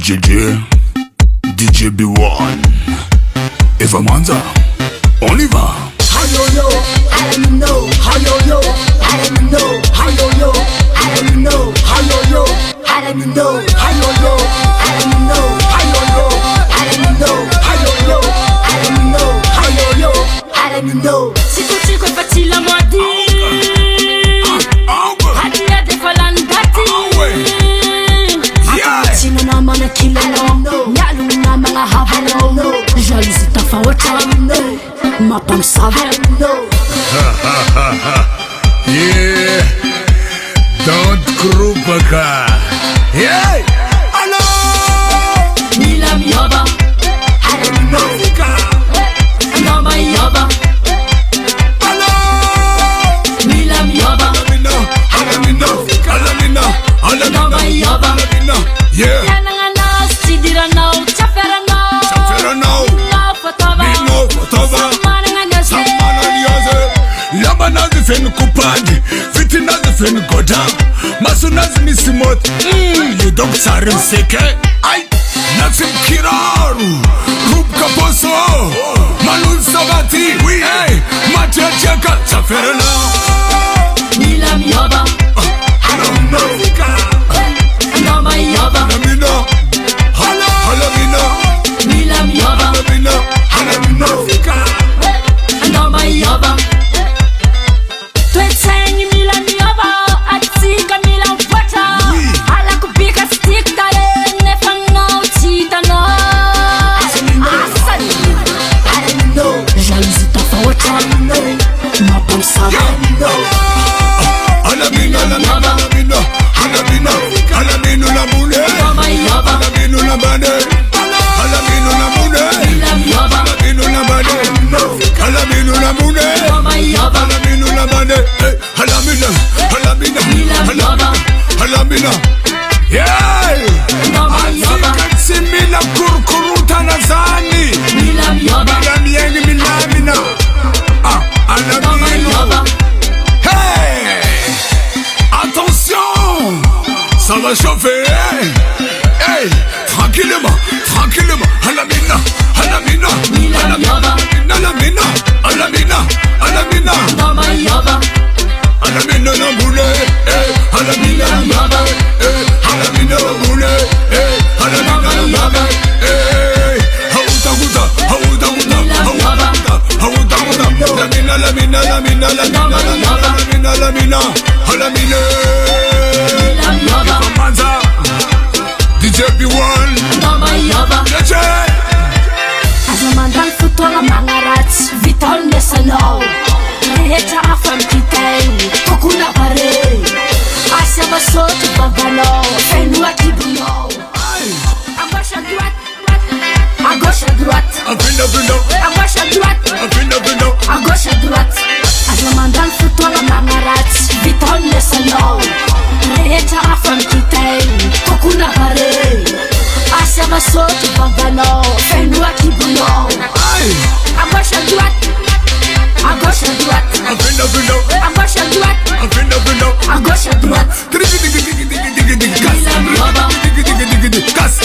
DJEDJE, DJ B1, Evah Manja, on y va. Yo, I don't know, how yo, I don't know, how yo, I don't know, how yo, I don't know, how yo, I don't know, how yo, I don't know, how yo, I don't know, how yo, I don't know. Si tu chico facile la modi, hadia de falan gati. Chino na mana kila no, nyalu na mga habalo. Jalousie ta fawata, ma pam savait. Yeah, don't group ka. Yeah, hello. Mila miova, I don't know. no miova. Hello. Mila miova, no miova. Yeah. Yananga no, sidira no, chafera no. No fotova, Labanazi fen kupadi, fitinazi fen goda, masunazi nisimot. You don't sarim seke. Ay, nasim kiraru, rup kaposo, malun sabati. We hey, matia cheka chaferana. Mila miova, I don't know. no miova. Halamina, halamina, Mila miova, halamina, halamina. no miova. Twetsengi mila miova, atika mila mfata. Ala kupika stick dale, nefano tita no. Asali, I don't know. jalousie ta fawata, ma pam savait. Halamina, halamina, halamina, halamina la boule. No miova, Halamina la bande, halamina la boule. Mila miova, Halamina la bande, halamina la boule. no miova. Halamina la bande, halamina, halamina, halamina, halamina. Yeah, No miova, Asi Mila kurkuruta na zani. Mila miova, Mila miengi milamina. no Halamina. miova. Hey, attention, ça va chauffer. Hey, tranquillement, tranquillement. Halamina, halamina, halamina, halamina, halamina, halamina, No miova, halamina la boule. Hey, halamina la boule. Hey, halamina la boule. Hey, halamina la boule. Hey, hauta guta, hauta guta, hauta guta, hauta guta. Lamina, lamina, lamina, lamina, lamina, lamina, halamina. Mila miova, Evah Manja, DJ B1, no miova. DJ. Azamandan futola mangarats, vitol nesano. Rehecha afam kitay, kokuna pare. Asya basotu bagano, fenua kibuno. À gauche à droite, Abino, bino, à gauche à droite, abino, bino. à gauche à droite. Azamandan futola mangarats, vitol nesano. Rehecha afam kitay, kokuna pare. Asya basotu bagano, fenua kibuno. À gauche à droite, à gauche à droite, Abino, bino, à gauche à droite, abino, bino. à gauche à droite. Digi, digi, digi, digi, digi, digi, gas. Mila miova, Digi, digi, digi, digi, gas.